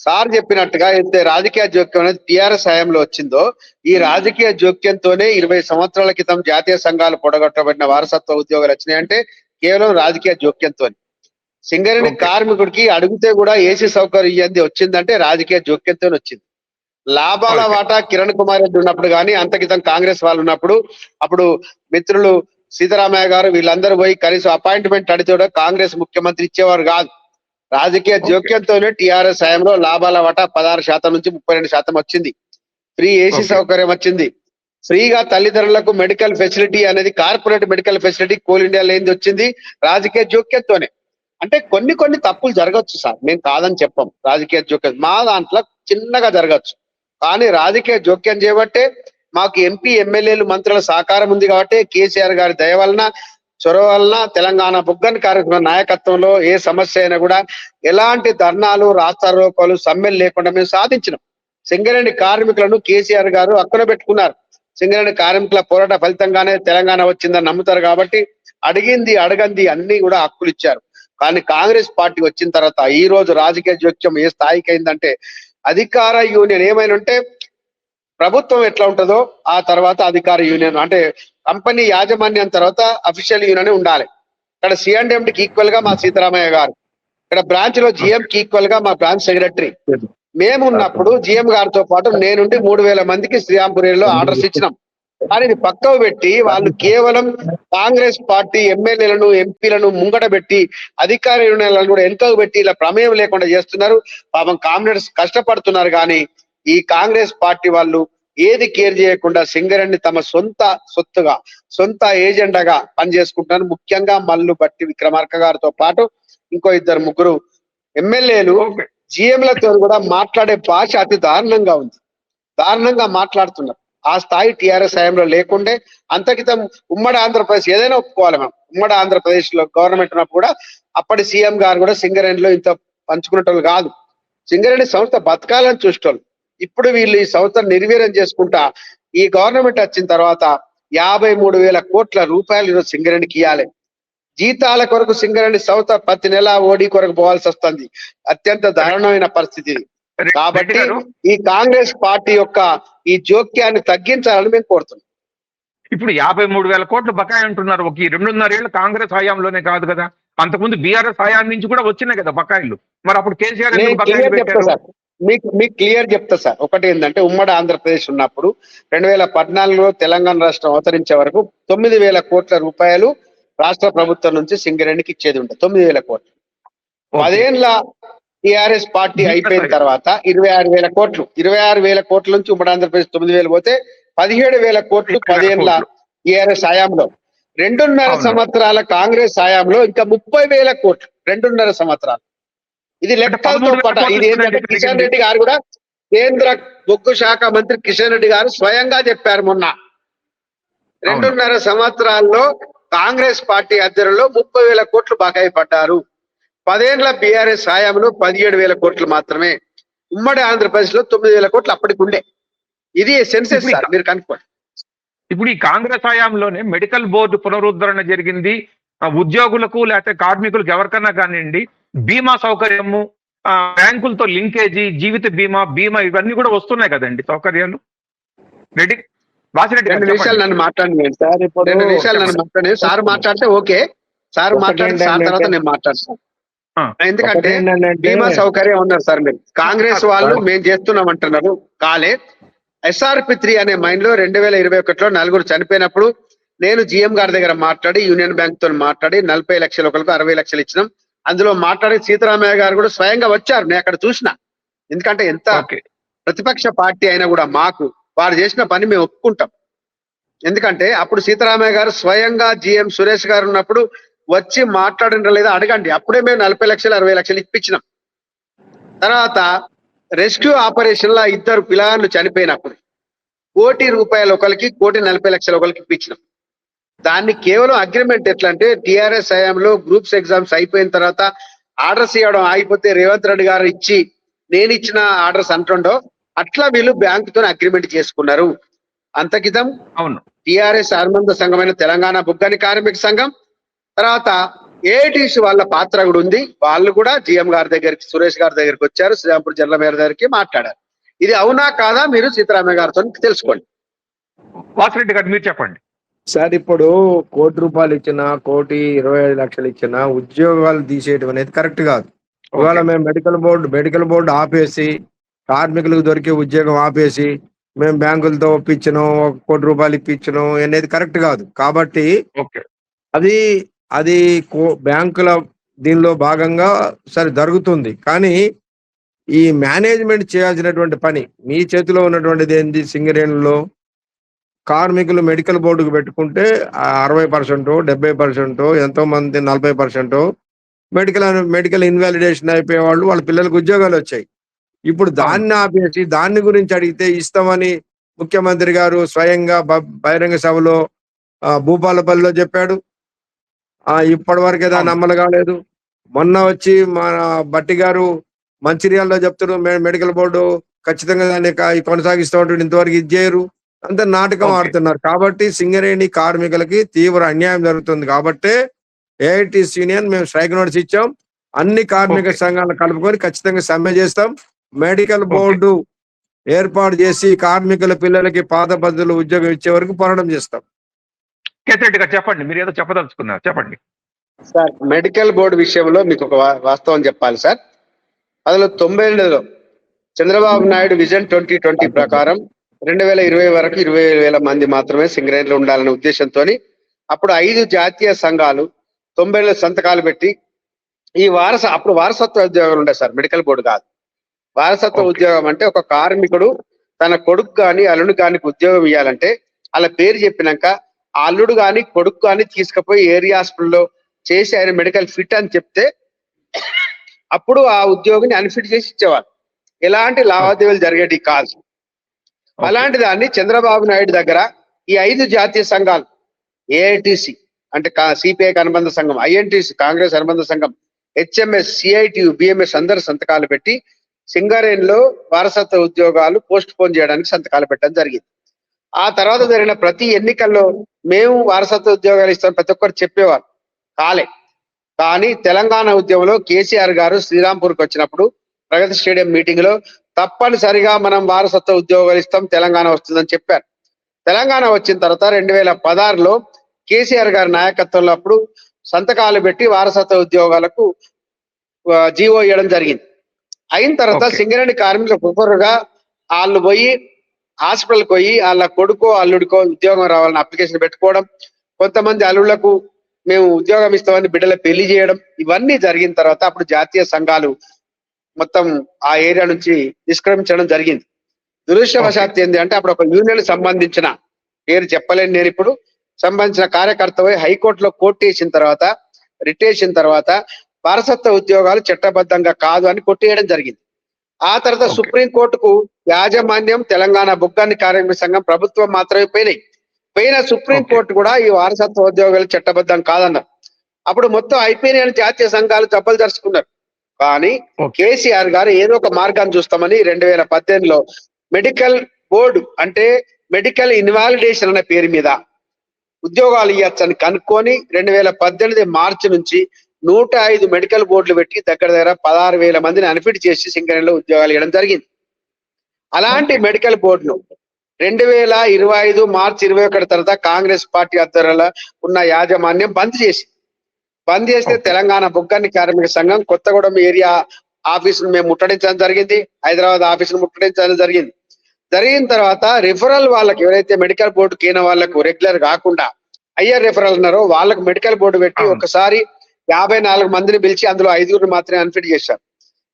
సార్ చెప్పినట్టుగా అయితే రాజకీయ జోక్యం అనేది TRS హయాంలో వచ్చిందో, ఈ రాజకీయ జోక్యంతోనే 20 సంవత్సరాల క్రితం జాతీయ సంఘాలు పొడగొట్టబడిన వారసత్వ ఉద్యోగాలు వచ్చినాయంటే కేవలం రాజకీయ జోక్యంతో. సింగరేణి కార్మికుడికి అడిగితే కూడా AC సౌకర్యం ఇయ్యంది వచ్చిందంటే రాజకీయ జోక్యంతో వచ్చింది. లాభాల వాటా కిరణ్ కుమార్ రెడ్డి ఉన్నప్పుడు కానీ అంతకితం కాంగ్రెస్ వాళ్ళు ఉన్నప్పుడు అప్పుడు మిత్రులు సీతారామయ్య గారు వీళ్ళందరూ పోయి కనీసం అపాయింట్మెంట్ అడిగితే కూడా కాంగ్రెస్ ముఖ్యమంత్రి ఇచ్చేవారు కాదు. రాజకీయ జోక్యంతోనే TRS హయాంలో లాభాల వాటా 16% నుంచి 32% వచ్చింది. ఫ్రీ AC సౌకర్యం వచ్చింది. ఫ్రీగా తల్లిదండ్రులకు మెడికల్ ఫెసిలిటీ అనేది corporate medical facility coal India లేనిది వచ్చింది రాజకీయ జోక్యంతోనే. అంటే కొన్ని తప్పులు జరగచ్చు సార్, మేము కాదని చెప్పం. రాజకీయ జోక్యం మా దాంట్లో చిన్నగా జరగచ్చు, కానీ రాజకీయ జోక్యం చేయబట్టే మాకు MP MLAలు మంత్రుల సహకారం ఉంది కాబట్టి KCR గారి దయ వలన చొరవ వలన తెలంగాణ బుగ్గన్ కార్యక్రమ నాయకత్వంలో ఏ సమస్య అయినా కూడా ఎలాంటి ధర్నాలు రాస్తారోకోలు సమ్మెలు లేకుండా మేము సాధించినాం. సింగరేణి కార్మికులను KCR గారు అక్కన పెట్టుకున్నారు. సింగరేణి కార్మికుల పోరాట ఫలితంగానే తెలంగాణ వచ్చిందని నమ్ముతారు కాబట్టి అడిగింది అడగంది అన్ని కూడా హక్కులు ఇచ్చారు. కానీ కాంగ్రెస్ పార్టీ వచ్చిన తర్వాత ఈ రోజు రాజకీయ జోక్యం ఏ స్థాయికి అయిందంటే అధికార యూనియన్ ఏమైనా ఉంటే ప్రభుత్వం ఎట్లా ఉంటుందో ఆ తర్వాత అధికార యూనియన్ అంటే కంపెనీ యాజమాన్యం తర్వాత అఫీషియల్ యూనియన్ ఉండాలి. ఇక్కడ CNMDకి ఈక్వల్ గా మా సీతారామయ్య గారు, ఇక్కడ బ్రాంచ్ లో GM కి ఈక్వల్ గా మా బ్రాంచ్ సెక్రటరీ. మేము ఉన్నప్పుడు GM గారితో పాటు నేనుండి 3000 మందికి శ్రీరాంపురిలో ఆర్డర్స్ ఇచ్చినాం. కానీ ఇది పక్కకు పెట్టి వాళ్ళు కేవలం కాంగ్రెస్ పార్టీ ఎమ్మెల్యేలను ఎంపీలను ముంగట పెట్టి అధికార యూనియన్లను కూడా వెనుకకు పెట్టి ఇలా ప్రమేయం లేకుండా చేస్తున్నారు. పాపం కామ్రేడ్స్ కష్టపడుతున్నారు. కానీ ఈ కాంగ్రెస్ పార్టీ వాళ్ళు ఏది కేర్ చేయకుండా సింగరేణిని తమ సొంత సొత్తుగా సొంత ఏజెండాగా పనిచేసుకుంటున్నారు. ముఖ్యంగా మల్లు బట్టి విక్రమార్క గారితో పాటు ఇంకో 2-3 ఎమ్మెల్యేలు GMలతో కూడా మాట్లాడే భాష అతి దారుణంగా ఉంది, దారుణంగా మాట్లాడుతున్నారు. ఆ స్థాయి టిఆర్ఎస్ హయాంలో లేకుండే. అంతకితం ఉమ్మడి ఆంధ్రప్రదేశ్ ఏదైనా ఒప్పుకోవాలి మనం, ఉమ్మడి ఆంధ్రప్రదేశ్ లో గవర్నమెంట్ ఉన్నప్పుడు కూడా అప్పటి సీఎం గారు కూడా సింగరేణిలో ఇంత పంచుకునేటోళ్ళు కాదు. సింగరేణి సంస్థ బతకాలని చూసేటోళ్ళు. ఇప్పుడు వీళ్ళు ఈ సంస్థను నిర్వీర్యం చేసుకుంటా ఈ గవర్నమెంట్ వచ్చిన తర్వాత 53,000 కోట్ల రూపాయలు ఈరోజు సింగరేణికి ఇవ్వాలి. జీతాల కొరకు సింగరేణి సంస్థ ప్రతి నెల ఓడి కొరకు పోవాల్సి వస్తుంది. అత్యంత దారుణమైన పరిస్థితి ఇది. కాబట్టి ఈ కాంగ్రెస్ పార్టీ యొక్క ఈ జోక్యాన్ని తగ్గించాలని మేము కోరుతున్నాం. ఇప్పుడు 53,000 కోట్లు బకాయి అంటున్నారు. ఒక 2.5 ఏళ్ళు కాంగ్రెస్ హయాంలోనే కాదు కదా, అంతకుముందు బీఆర్ఎస్ హయాం నుంచి కూడా వచ్చినాయి కదా బకాయిలు. మరి అప్పుడు కేసీఆర్ ఎందుకు నేను బకాయిలు క్లియర్ చెప్తా పెట్టారు? సార్, మీకు క్లియర్ చెప్తా సార్. ఒకటి ఏంటంటే ఉమ్మడి ఆంధ్రప్రదేశ్ ఉన్నప్పుడు 2014లో తెలంగాణ రాష్ట్రం అవతరించే వరకు 9,000 కోట్ల రూపాయలు రాష్ట్ర ప్రభుత్వం నుంచి సింగరేణికి ఇచ్చేది ఉంటుంది. 9,000 కోట్లు. 10 ఏళ్ళ టిఆర్ఎస్ పార్టీ అయిపోయిన తర్వాత 26,000 కోట్లు, 26,000 కోట్ల నుంచి ఉమ్మడి ఆంధ్రప్రదేశ్ 9,000 పోతే 17,000 కోట్లు 10 ఏళ్ళ టిఆర్ఎస్ హయాంలో. 2.5 సంవత్సరాల కాంగ్రెస్ హయాంలో ఇంకా 30,000 కోట్లు 2.5 సంవత్సరాలు. ఇది లెక్కలతో పాటు ఇది ఏంటంటే కిషన్ రెడ్డి గారు కూడా, కేంద్ర బొగ్గు శాఖ మంత్రి కిషన్ రెడ్డి గారు స్వయంగా చెప్పారు మొన్న. 2.5 సంవత్సరాల్లో కాంగ్రెస్ పార్టీ అధ్యయనంలో 30,000 కోట్లు బకాయి పడ్డారు. 10 ఏళ్ల బీఆర్ఎస్ హయాంలో 17,000 కోట్లు మాత్రమే. ఉమ్మడి ఆంధ్రప్రదేశ్ లో 9,000 కోట్లు అప్పటికి ఉండే. ఇది సెన్సెస్ సార్, మీరు కనుక్కోండి. ఇప్పుడు ఈ కాంగ్రెస్ హయాంలోనే మెడికల్ బోర్డు పునరుద్ధరణ జరిగింది. ఉద్యోగులకు లేకపోతే కార్మికులకు ఎవరికన్నా కానివ్వండి బీమా సౌకర్యము, బ్యాంకులతో లింకేజీ, జీవిత బీమా ఇవన్నీ కూడా వస్తున్నాయి కదండి సౌకర్యాలు. రెడ్డి వాసిరెడ్డి 2 నిమిషాలు నన్ను మాట్లాడినాను సార్. 2 నిమిషాలు నన్ను మాట్లాడినాను సార్. మాట్లాడితే ఓకే సార్, మాట్లాడితే సార్ తర్వాత నేను మాట్లాడతాను. ఎందుకంటే బీమా సౌకర్యం ఉన్నారు సార్. మీరు కాంగ్రెస్ వాళ్ళు మేము చేస్తున్నాం అంటున్నారు. కాలే SRP3 అనే మైండ్ లో 2021లో 4 చనిపోయినప్పుడు నేను జిఎం గారి దగ్గర మాట్లాడి యూనియన్ బ్యాంక్ తో మాట్లాడి 40 లక్షలు ఒకరికి 60 లక్షలు ఇచ్చినాం. అందులో మాట్లాడి సీతారామయ్య గారు కూడా స్వయంగా వచ్చారు. నేను అక్కడ చూసిన. ఎందుకంటే ఎంత ప్రతిపక్ష పార్టీ అయినా కూడా మాకు వారు చేసిన పని మేము ఒప్పుకుంటాం. ఎందుకంటే అప్పుడు సీతారామయ్య గారు స్వయంగా జిఎం సురేష్ గారు ఉన్నప్పుడు వచ్చి మాట్లాడిన లేదా అడగండి. అప్పుడే మేము 40 లక్షలు 60 లక్షలు ఇప్పించినాం. తర్వాత రెస్క్యూ ఆపరేషన్ లా 2 పిల్లలు చనిపోయినప్పుడు 1 కోటి రూపాయలు ఒకరికి, 1,40,00,000 ఒకరికి ఇప్పించినాం. దాన్ని కేవలం అగ్రిమెంట్ ఎట్లా అంటే టిఆర్ఎస్ హయాంలో గ్రూప్స్ ఎగ్జామ్స్ అయిపోయిన తర్వాత ఆర్డర్స్ ఇవ్వడం ఆగిపోతే రేవంత్ రెడ్డి గారు ఇచ్చి నేను ఇచ్చిన ఆర్డర్స్ అంటుండో అట్లా వీళ్ళు బ్యాంకుతో అగ్రిమెంట్ చేసుకున్నారు. అంతకితం అవును టిఆర్ఎస్ అనుబంధ సంఘమైన తెలంగాణ బొగ్గని కార్మిక సంఘం, తర్వాత ఏఐటీసీ వాళ్ళ పాత్ర కూడా ఉంది. వాళ్ళు కూడా జిఎం గారి దగ్గరికి, సురేష్ గారి దగ్గరికి వచ్చారు, శ్రీరాంపూర్ జనరల్ మేయర్ దగ్గరికి మాట్లాడారు. ఇది అవునా కాదా మీరు సీతారామయ్య గారితో తెలుసుకోండి. వాసిరెడ్డి గారు మీరు చెప్పండి సార్. ఇప్పుడు 1 కోటి రూపాయలు ఇచ్చినా, 1,25,00,000 ఇచ్చినా ఉద్యోగాలు తీసేయడం అనేది కరెక్ట్ కాదు. ఇవాళ మేము మెడికల్ బోర్డు ఆపేసి కార్మికులకు దొరికే ఉద్యోగం ఆపేసి మేము బ్యాంకులతో ఒప్పించడం, 1 కోటి రూపాయలు ఇప్పించడం అనేది కరెక్ట్ కాదు. కాబట్టి అది బ్యాంకుల దీనిలో భాగంగా సరే జరుగుతుంది. కానీ ఈ మేనేజ్మెంట్ చేయాల్సినటువంటి పని మీ చేతిలో ఉన్నటువంటిది ఏంది? సింగరేణిలో కార్మికులు మెడికల్ బోర్డుకు పెట్టుకుంటే 60%, 70%, ఎంతో మంది 40% మెడికల్ ఇన్వాలిడేషన్ అయిపోయే వాళ్ళ పిల్లలకు ఉద్యోగాలు వచ్చాయి. ఇప్పుడు దాన్ని ఆపేసి దాని గురించి అడిగితే ఇస్తామని ముఖ్యమంత్రి గారు స్వయంగా బహిరంగ సభలో భూపాలపల్లిలో చెప్పాడు. ఇప్పటి వరకు ఏదో అమలు కాలేదు. మొన్న వచ్చి మన బట్టి గారు మంచిర్యాలలో చెప్తున్నారు మెడికల్ బోర్డు ఖచ్చితంగా దాన్ని కొనసాగిస్తూ ఉంటుంది, ఇంతవరకు ఇది చేయరు. అంత నాటకం ఆడుతున్నారు. కాబట్టి సింగరేణి కార్మికులకి తీవ్ర అన్యాయం జరుగుతుంది. కాబట్టి ఏఐటీసీ యూనియన్ మేము స్ట్రైక్ నోటీస్ ఇచ్చాం. అన్ని కార్మిక సంఘాలను కలుపుకొని ఖచ్చితంగా సమ్మె చేస్తాం. మెడికల్ బోర్డు ఏర్పాటు చేసి కార్మికుల పిల్లలకి పాత పద్ధతులు ఉద్యోగం ఇచ్చే వరకు పోరాటం చేస్తాం. కేసరెడ్డి గారు చెప్పండి, మీరు ఏదో చెప్పదలుచుకున్నారు చెప్పండి సార్. మెడికల్ బోర్డు విషయంలో మీకు ఒక వాస్తవం చెప్పాలి సార్. అందులో 90లో చంద్రబాబు నాయుడు విజన్ 2020 ప్రకారం 2020 వరకు 20,000 మంది మాత్రమే సింగరేణిలో ఉండాలనే ఉద్దేశంతో అప్పుడు 5 జాతీయ సంఘాలు 90లో సంతకాలు పెట్టి ఈ అప్పుడు వారసత్వ ఉద్యోగాలు ఉండే సార్, మెడికల్ బోర్డు కాదు. వారసత్వ ఉద్యోగం అంటే ఒక కార్మికుడు తన కొడుకు కానీ అల్లుడు కానీ ఉద్యోగం ఇవ్వాలంటే అలా పేరు చెప్పినాక ఆ అల్లుడు కానీ కొడుకు కానీ తీసుకుపోయి ఏరియా హాస్పిటల్లో చేసి ఆయన మెడికల్ ఫిట్ అని చెప్తే అప్పుడు ఆ ఉద్యోగిని అన్ఫిట్ చేసి ఇచ్చేవాళ్ళు. ఎలాంటి లావాదేవీలు జరిగేటి కాదు. అలాంటి దాన్ని చంద్రబాబు నాయుడు దగ్గర ఈ 5 జాతీయ సంఘాలు ఏఐటిసి అంటే సిపిఐకి అనుబంధ సంఘం, ఐఎన్టీసీ కాంగ్రెస్ అనుబంధ సంఘం, హెచ్ఎంఎస్, సిఐటియు, బిఎంఎస్ అందరు సంతకాలు పెట్టి సింగరేణిలో వారసత్వ ఉద్యోగాలు పోస్ట్ పోన్ చేయడానికి సంతకాలు పెట్టడం జరిగింది. ఆ తర్వాత జరిగిన ప్రతి ఎన్నికల్లో మేము వారసత్వ ఉద్యోగాలు ఇస్తాం ప్రతి ఒక్కరు చెప్పేవారు, కాలే. కానీ తెలంగాణ ఉద్యమంలో కేసీఆర్ గారు శ్రీరాంపూర్కి వచ్చినప్పుడు ప్రగతి స్టేడియం మీటింగ్ లో తప్పనిసరిగా మనం వారసత్వ ఉద్యోగాలు ఇస్తాం, తెలంగాణ వస్తుందని చెప్పారు. తెలంగాణ వచ్చిన తర్వాత 2016లో కేసీఆర్ గారి నాయకత్వంలో అప్పుడు సంతకాలు పెట్టి వారసత్వ ఉద్యోగాలకు జీవో ఇవ్వడం జరిగింది. అయిన తర్వాత సింగరేణి కార్మికులకు ఒక్కొక్కరుగా వాళ్ళు పోయి హాస్పిటల్కి పోయి వాళ్ళ కొడుకో అల్లుడికో ఉద్యోగం రావాలని అప్లికేషన్ పెట్టుకోవడం, కొంతమంది అల్లుళ్లకు మేము ఉద్యోగం ఇస్తామని బిడ్డల పెళ్లి చేయడం, ఇవన్నీ జరిగిన తర్వాత అప్పుడు జాతీయ సంఘాలు మొత్తం ఆ ఏరియా నుంచి నిష్క్రమించడం జరిగింది. దురదృష్టవశాత్తు ఏంటి అంటే అప్పుడు ఒక యూనియన్ సంబంధించిన పేరు చెప్పలేను నేను ఇప్పుడు, సంబంధించిన కార్యకర్త పోయి హైకోర్టులో కోర్టు వేసిన తర్వాత రిట్ వేసిన తర్వాత వారసత్వ ఉద్యోగాలు చట్టబద్ధంగా కాదు అని కొట్టేయడం జరిగింది. ఆ తర్వాత సుప్రీంకోర్టుకు యాజమాన్యం, తెలంగాణ బొగ్గాని కార్మిక సంఘం, ప్రభుత్వం మాత్రమే పోయిన సుప్రీంకోర్టు కూడా ఈ వారసత్వ ఉద్యోగాలు చట్టబద్ధం కాదన్నారు. అప్పుడు మొత్తం అయిపోయిన జాతీయ సంఘాలు జబ్బలు జరుచుకున్నారు. కానీ కేసీఆర్ గారు ఏదో ఒక మార్గాన్ని చూస్తామని 2018లో మెడికల్ బోర్డు అంటే మెడికల్ ఇన్వాలిడేషన్ అనే పేరు మీద ఉద్యోగాలు ఇవ్వచ్చని కనుక్కొని 2018 మార్చి నుంచి 105 మెడికల్ బోర్డులు పెట్టి దగ్గర 16,000 మందిని అన్ఫిట్ చేసి సింగరేణిలో ఉద్యోగాలు ఇవ్వడం జరిగింది. అలాంటి మెడికల్ బోర్డును 2025 మార్చి 21 తర్వాత కాంగ్రెస్ పార్టీ ఆధ్వర్యంలో ఉన్న యాజమాన్యం బంద్ చేస్తే తెలంగాణ బొగ్గాని కార్మిక సంఘం కొత్తగూడెం ఏరియా ఆఫీసును మేము ముట్టడించడం జరిగింది, హైదరాబాద్ ఆఫీసును ముట్టడించడం జరిగిన తర్వాత రిఫరల్ వాళ్ళకి ఎవరైతే మెడికల్ బోర్డు కీన వాళ్ళకు రెగ్యులర్ కాకుండా హయ్యర్ రిఫరల్ ఉన్నారో వాళ్ళకు మెడికల్ బోర్డు పెట్టి ఒకసారి 54 మందిని పిలిచి అందులో 5 మాత్రమే అన్ఫిట్ చేశారు.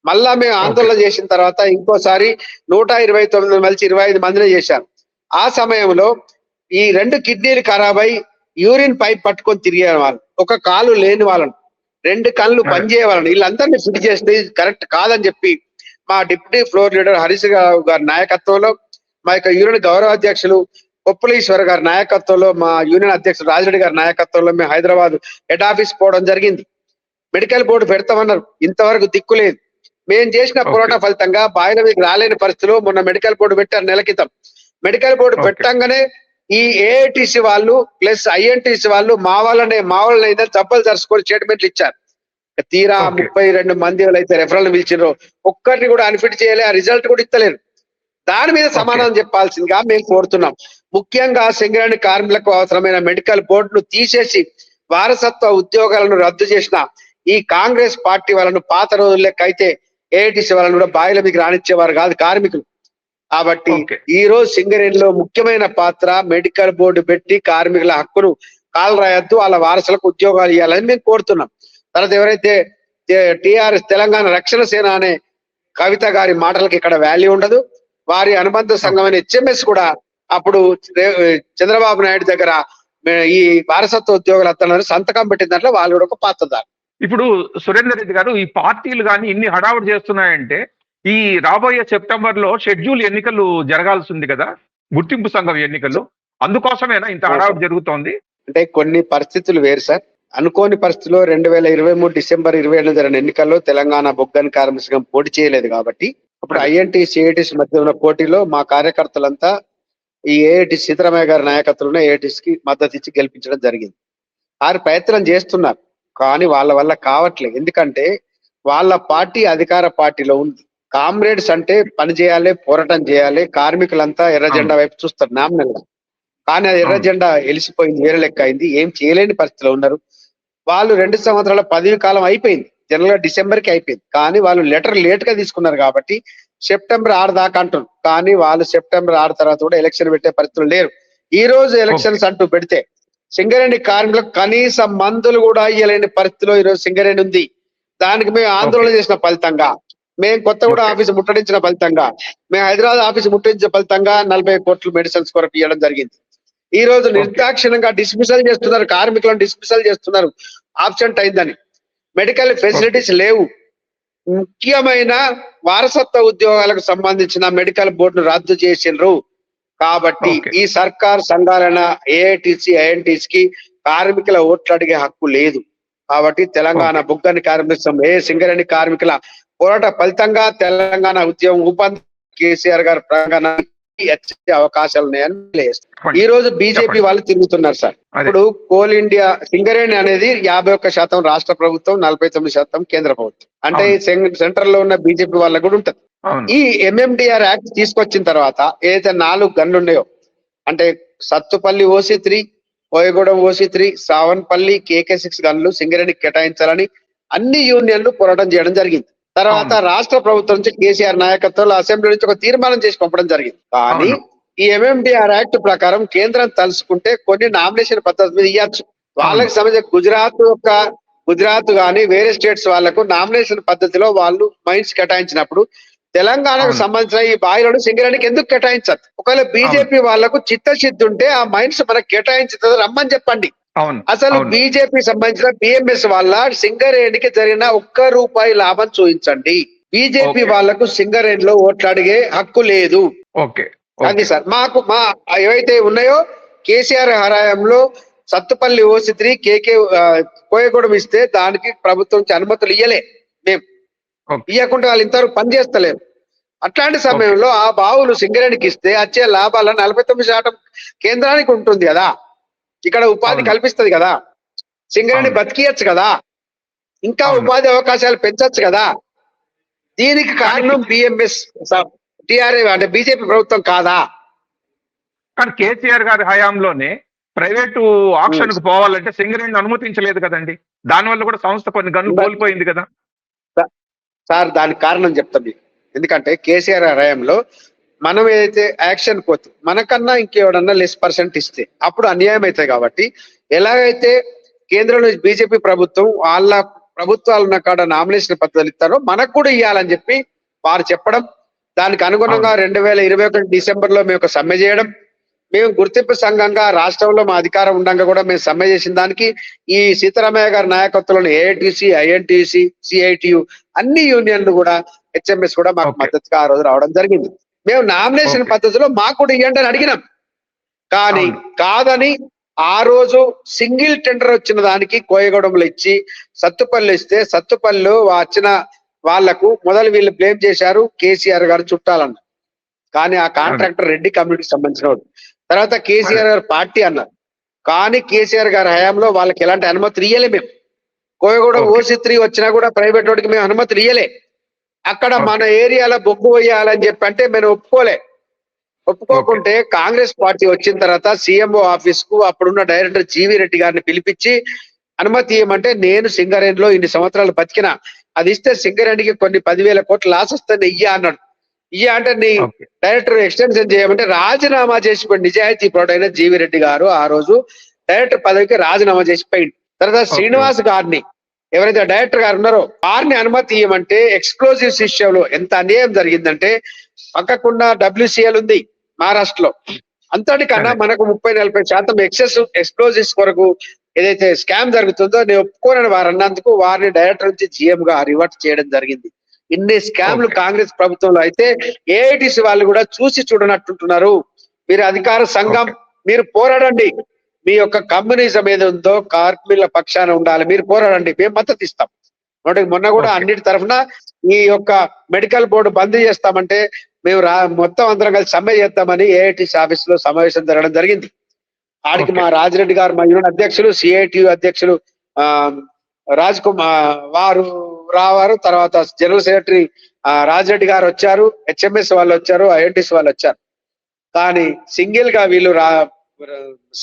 మళ్ళా మేము ఆందోళన చేసిన తర్వాత ఇంకోసారి 129 మలిచి 25 మందిని చేశారు. ఆ సమయంలో ఈ 2 కిడ్నీలు ఖరాబ్ అయి యూరిన్ పైప్ పట్టుకొని తిరిగే వాళ్ళు, ఒక కాలు లేని వాళ్ళను, 2 కళ్ళు పనిచేయ వాళ్ళని, వీళ్ళందరినీ ఫిట్ చేస్తే కరెక్ట్ కాదని చెప్పి మా డిప్యూటీ ఫ్లోర్ లీడర్ హరీష్ గారి నాయకత్వంలో, మా యొక్క యూనియన్ గౌరవ అధ్యక్షులు కొప్పులీశ్వర్ గారి నాయకత్వంలో, మా యూనియన్ అధ్యక్షుడు రాజిరెడ్డి గారి నాయకత్వంలో మేము హైదరాబాద్ హెడ్ ఆఫీస్ పోవడం జరిగింది. మెడికల్ బోర్డు పెడతామన్నారు, ఇంతవరకు దిక్కు లేదు. మేము చేసిన పోరాట ఫలితంగా బాయిల మీకు రాలేని పరిస్థితిలో మొన్న మెడికల్ బోర్డు పెట్టారు నెల క్రితం. మెడికల్ బోర్డు పెట్టంగానే ఈ ఏఐటిసి వాళ్ళు ప్లస్ ఐఎన్టీసీ వాళ్ళు మా వాళ్ళని జబ్బలు జరుచుకొని స్టేట్మెంట్లు ఇచ్చారు. తీరా 32 మంది అయితే రెఫరల్ పిలిచినారో ఒక్కరిని కూడా అన్ఫిట్ చేయలే, ఆ రిజల్ట్ కూడా ఇస్తలేరు. దాని మీద సమాధానం చెప్పాల్సిందిగా మేము కోరుతున్నాం. ముఖ్యంగా సింగరేణి కార్మికులకు అవసరమైన మెడికల్ బోర్డును తీసేసి వారసత్వ ఉద్యోగాలను రద్దు చేసిన ఈ కాంగ్రెస్ పార్టీ వాళ్ళను పాత రోజులకైతే ఏఐటిసి వాళ్ళను కూడా బాయిల మీకు రానిచ్చేవారు కాదు కార్మికులు. కాబట్టి ఈ రోజు సింగరేణిలో ముఖ్యమైన పాత్ర మెడికల్ బోర్డు పెట్టి కార్మికుల హక్కును కాలు రాయొద్దు, వాళ్ళ వారసులకు ఉద్యోగాలు ఇవ్వాలని మేము కోరుతున్నాం. తర్వాత ఎవరైతే టిఆర్ఎస్ తెలంగాణ రక్షణ సేన అనే కవిత గారి మాటలకు ఇక్కడ వాల్యూ ఉండదు. వారి అనుబంధ సంఘమైన హెచ్ఎంఎస్ కూడా అప్పుడు చంద్రబాబు నాయుడు దగ్గర ఈ వారసత్వ ఉద్యోగులు అతను సంతకం పెట్టిన దాంట్లో వాళ్ళు కూడా ఒక పాత్రదారు. ఇప్పుడు సురేందర్ రెడ్డి గారు, ఈ పార్టీలు కానీ ఇన్ని హడావుడి చేస్తున్నాయంటే ఈ రాబోయే సెప్టెంబర్ లో షెడ్యూల్ ఎన్నికలు జరగాల్సి ఉంది కదా, గుర్తింపు సంఘం ఎన్నికలు, అందుకోసమేనా ఇంత హడావుడి జరుగుతోంది? అంటే కొన్ని పరిస్థితులు వేరు సార్. అనుకోని పరిస్థితుల్లో 2023 డిసెంబర్ 27 జరిగిన ఎన్నికల్లో తెలంగాణ బొగ్గాని కార్మిక సంఘం పోటీ చేయలేదు కాబట్టి అప్పుడు ఐఎన్టీసీ ఏఐటీసీ మధ్య ఉన్న పోటీలో మా కార్యకర్తలంతా ఈ ఏఐటీ సీతారామయ్య గారి నాయకత్వంలో ఏఐటీసీకి మద్దతు ఇచ్చి గెలిపించడం జరిగింది. వారు ప్రయత్నం చేస్తున్నారు కానీ వాళ్ళ వల్ల కావట్లేదు. ఎందుకంటే వాళ్ళ పార్టీ అధికార పార్టీలో ఉంది. కామ్రేడ్స్ అంటే పని చేయాలి, పోరాటం చేయాలి, కార్మికులంతా ఎర్ర జెండా వైపు చూస్తారు నామినల్ గా. కానీ అది ఎర్ర జెండా ఎలిసిపోయింది, వేరే లెక్క అయింది, ఏం చేయలేని పరిస్థితిలో ఉన్నారు. వాళ్ళు 2 సంవత్సరాల పదవి కాలం అయిపోయింది, జనరల్ గా డిసెంబర్ కి అయిపోయింది. కానీ వాళ్ళు లెటర్ లేట్ గా తీసుకున్నారు కాబట్టి సెప్టెంబర్ 6 దాకా అంటున్నారు. కానీ వాళ్ళు సెప్టెంబర్ 6 తర్వాత కూడా ఎలక్షన్ పెట్టే పరిస్థితులు లేరు. ఈ రోజు ఎలక్షన్స్ అంటూ పెడితే సింగరేణి కార్మికులకు కనీస మందులు కూడా ఇయ్యలేని పరిస్థితిలో ఈరోజు సింగరేణి ఉంది. దానికి మేము ఆందోళన చేసిన ఫలితంగా, మేము కొత్తగూడ ఆఫీసు ముట్టడించిన ఫలితంగా, మేము హైదరాబాద్ ఆఫీసు ముట్టడించిన ఫలితంగా 40 కోట్లు మెడిసిన్స్ కొరకు ఇవ్వడం జరిగింది. ఈ రోజు నిర్దాక్షిణంగా డిస్మిసల్ చేస్తున్నారు, కార్మికులను డిస్మిసల్ చేస్తున్నారు ఆబ్సెంట్ అయిందని. మెడికల్ ఫెసిలిటీస్ లేవు. ముఖ్యమైన వారసత్వ ఉద్యోగాలకు సంబంధించిన మెడికల్ బోర్డును రద్దు చేసిండ్రు. కాబట్టి Okay. ఈ సర్కార్ సంఘాలైన ఏఐటిసి ఐఎన్టీసీ కి కార్మికుల ఓట్లు అడిగే హక్కు లేదు. కాబట్టి తెలంగాణ Okay. బుగ్గని కార్మిక సంఘం సింగరేణి కార్మికుల పోరాట ఫలితంగా తెలంగాణ ఉద్యమం ఊపంది కేసీఆర్ గారు ప్రాంగణ వచ్చే అవకాశాలు ఉన్నాయని తెలియజేస్తారు. ఈ రోజు బీజేపీ చెప్పండి. వాళ్ళు తిరుగుతున్నారు సార్. అదే. ఇప్పుడు కోల్ ఇండియా సింగరేణి అనేది 51% రాష్ట్ర ప్రభుత్వం, 49% కేంద్ర ప్రభుత్వం. అంటే సెంట్రల్ లో ఉన్న బీజేపీ వాళ్ళకు కూడా ఉంటది. అవును. ఈ ఎంఎండిఆర్ యాక్ట్ తీసుకొచ్చిన తర్వాత ఏదైతే 4 గన్లు ఉన్నాయో, అంటే Sathupalli OC3, Koyagudem OC3, Savanpalli KK6 గన్లు సింగరేణికి కేటాయించాలని అన్ని యూనియన్లు పోరాటం చేయడం జరిగింది. తర్వాత రాష్ట్ర ప్రభుత్వం నుంచి కేసీఆర్ నాయకత్వంలో అసెంబ్లీ నుంచి ఒక తీర్మానం చేసి పంపడం జరిగింది. కానీ అవును. ఈ ఎంఎండిఆర్ యాక్ట్ ప్రకారం కేంద్రం తలుసుకుంటే కొన్ని నామినేషన్ పద్ధతి మీద ఇవ్వచ్చు. వాళ్ళకి సంబంధించిన గుజరాత్ గాని వేరే స్టేట్స్ వాళ్లకు నామినేషన్ పద్ధతిలో వాళ్ళు మైన్స్ కేటాయించినప్పుడు తెలంగాణకు అవును. సంబంధించిన ఈ బాయిలను సింగరేణికి ఎందుకు కేటాయించదు? ఒకవేళ బీజేపీ వాళ్లకు చిత్తశుద్ధి ఉంటే ఆ మైన్స్ మనకు కేటాయించుతుంది రమ్మని చెప్పండి. అవును. అసలు అవును. బీజేపీ సంబంధించిన బిఎంఎస్ వాళ్ళ సింగరేణికి జరిగిన ₹1 లాభం చూపించండి. BJP Okay. వాళ్లకు సింగరేణిలో ఓట్లు అడిగే హక్కు లేదు. ఓకే. అది సార్ మా ఏవైతే ఉన్నాయో కేసీఆర్ హయాంలో సత్తుపల్లి OC3 కోయగూడెం ఇస్తే దానికి ప్రభుత్వం నుంచి అనుమతులు ఇయ్యలే. మేము Okay. ఇవ్వకుండా వాళ్ళు ఇంతవరకు పనిచేస్తలేరు. అట్లాంటి సమయంలో ఆ బావులు సింగరేణికి ఇస్తే వచ్చే లాభాల 49% కేంద్రానికి ఉంటుంది కదా. ఇక్కడ ఉపాధి అవును. కల్పిస్తుంది కదా. సింగరేణి అవును. బతికియచ్చు కదా. ఇంకా అవును. ఉపాధి అవకాశాలు పెంచొచ్చు కదా. దీనికి కారణం బిఎంఎస్ టిఆర్ఏ అంటే బీజేపీ ప్రభుత్వం కాదా? కానీ కేసీఆర్ గారి హయాంలోనే ప్రైవేటు ఆక్షన్ కు పోవాలంటే సింగరేణిని అనుమతించలేదు కదండి. దానివల్ల కూడా సంస్థ కొన్ని గన్లు కోల్పోయింది కదా. సార్ దానికి కారణం చెప్తాం మీకు. ఎందుకంటే కేసీఆర్ హయాంలో మనం ఏదైతే యాక్షన్ పోతే మనకన్నా ఇంకెవడన్నా లెస్% ఇస్తే అప్పుడు అన్యాయం అవుతాయి. కాబట్టి ఎలాగైతే కేంద్రంలో బీజేపీ ప్రభుత్వం వాళ్ళ ప్రభుత్వాలు ఉన్న కాడ నామినేషన్ పద్ధతులు ఇస్తారో మనకు కూడా ఇవ్వాలని చెప్పి వారు చెప్పడం, దానికి అనుగుణంగా 2021 డిసెంబర్లో మేము ఒక సమ్మె చేయడం, మేము గుర్తింపు సంఘంగా రాష్ట్రంలో మా అధికారం ఉండగా కూడా మేము సమ్మె చేసిన దానికి ఈ సీతారామయ్య గారి నాయకత్వంలోని ఏఐటిసి ఐఎన్టీసీ సిఐటియు అన్ని యూనియన్లు కూడా హెచ్ఎంఎస్ కూడా మాకు Okay. మద్దతుగా ఆ రోజు రావడం జరిగింది. మేము నామినేషన్ Okay. పద్ధతిలో మాకు కూడా ఇవ్వండి అని అడిగినాం. కానీ అవును. కాదని ఆ రోజు సింగిల్ టెండర్ వచ్చిన దానికి కోయగూడెంలో ఇచ్చి సత్తుపల్లి ఇస్తే సత్తుపల్లిలో వచ్చిన వాళ్లకు మొదలు వీళ్ళు బ్లేమ్ చేశారు కేసీఆర్ గారు చుట్టాలన్నారు. కానీ ఆ కాంట్రాక్టర్ రెడ్డి కమ్యూనిటీకి సంబంధించిన వాడు. తర్వాత కేసీఆర్ గారు పార్టీ అన్నారు. కానీ కేసీఆర్ గారి హయాంలో వాళ్ళకి ఎలాంటి అనుమతులు ఇయ్యలే. మేము కోయగూడెం Okay. OC3 వచ్చినా కూడా ప్రైవేట్ వాడికి మేము అనుమతులు ఇయ్యలే. అక్కడ మన ఏరియాలో బొగ్గు వేయాలని చెప్పి అంటే మేము ఒప్పుకోకుంటే కాంగ్రెస్ పార్టీ వచ్చిన తర్వాత సీఎంఓ ఆఫీస్ కు అప్పుడున్న డైరెక్టర్ జీవీ రెడ్డి గారిని పిలిపించి అనుమతి ఇవ్వమంటే నేను సింగరేణిలో ఇన్ని సంవత్సరాలు బతికినా అది ఇస్తే సింగరేణికి కొన్ని 10,000 కోట్ల లాస్ వస్తుంది అన్నాడు. అంటే నీ Okay. డైరెక్టర్ ఎక్స్టెన్షన్ చేయమంటే రాజీనామా చేసిపోయింది. నిజాయితీ పరుడైన జీవీ రెడ్డి గారు ఆ రోజు డైరెక్టర్ పదవికి రాజీనామా చేసిపోయింది. తర్వాత శ్రీనివాస్ గారిని ఎవరైతే డైరెక్టర్ గారు ఉన్నారో వారిని అనుమతి ఇవ్వమంటే ఎక్స్ప్లోజివ్స్ విషయంలో ఎంత అన్యాయం జరిగిందంటే పక్కకుండా WCL ఉంది మహారాష్ట్రలో, అంతటికన్నా మనకు 30-40% ఎక్స్ప్లోజివ్స్ కొరకు ఏదైతే స్కామ్ జరుగుతుందో నేను ఒప్పుకోనని వారు అన్నందుకు వారిని డైరెక్టర్ నుంచి GM గా రివర్ట్ చేయడం జరిగింది. ఇన్ని స్కామ్లు Okay. కాంగ్రెస్ ప్రభుత్వంలో అయితే ఏఐటిసి వాళ్ళు కూడా చూసి చూడనట్టుంటున్నారు. మీరు అధికార సంఘం మీరు పోరాడండి. మీ యొక్క కమ్యూనిజం ఏది ఉందో కార్మికుల పక్షాన ఉండాలి. మీరు పోరాడండి, మేము మద్దతు ఇస్తాం. మొన్న కూడా Okay. అన్నిటి తరఫున ఈ యొక్క మెడికల్ బోర్డు బంద్ చేస్తామంటే మేము మొత్తం అందరం కలిసి సమ్మె చేస్తామని ఏఐటిసి ఆఫీస్ లో సమావేశం జరగడం జరిగింది. ఆడికి Okay. మా రాజిరెడ్డి గారు, మా యూనియన్ అధ్యక్షులు, సిఐటియు అధ్యక్షులు రాజ్ కుమార్ వారు రావారు. తర్వాత జనరల్ సెక్రటరీ రాజిరెడ్డి గారు వచ్చారు, హెచ్ఎంఎస్ వాళ్ళు వచ్చారు, ఐఎన్టీసీ వాళ్ళు వచ్చారు. కానీ సింగిల్ గా వీళ్ళు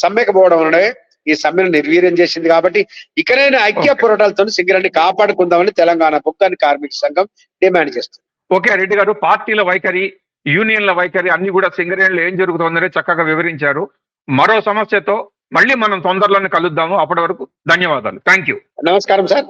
సమ్మెకు పోవడం వలనే ఈ సమ్మెను నిర్వీర్యం చేసింది. కాబట్టి ఇకనైనా ఐక్య పోరాటాలతో సింగరేణిని కాపాడుకుందామని తెలంగాణ బొగ్గు కార్మిక సంఘం డిమాండ్ చేస్తుంది. ఓకే రెడ్డి గారు, పార్టీల వైఖరి, యూనియన్ల వైఖరి అన్ని కూడా సింగరేణిలో ఏం జరుగుతుందనే చక్కగా వివరించారు. మరో సమస్యతో మళ్ళీ మనం తొందరలోనే కలుద్దాము. అప్పటి వరకు ధన్యవాదాలు. Thank you. నమస్కారం సార్.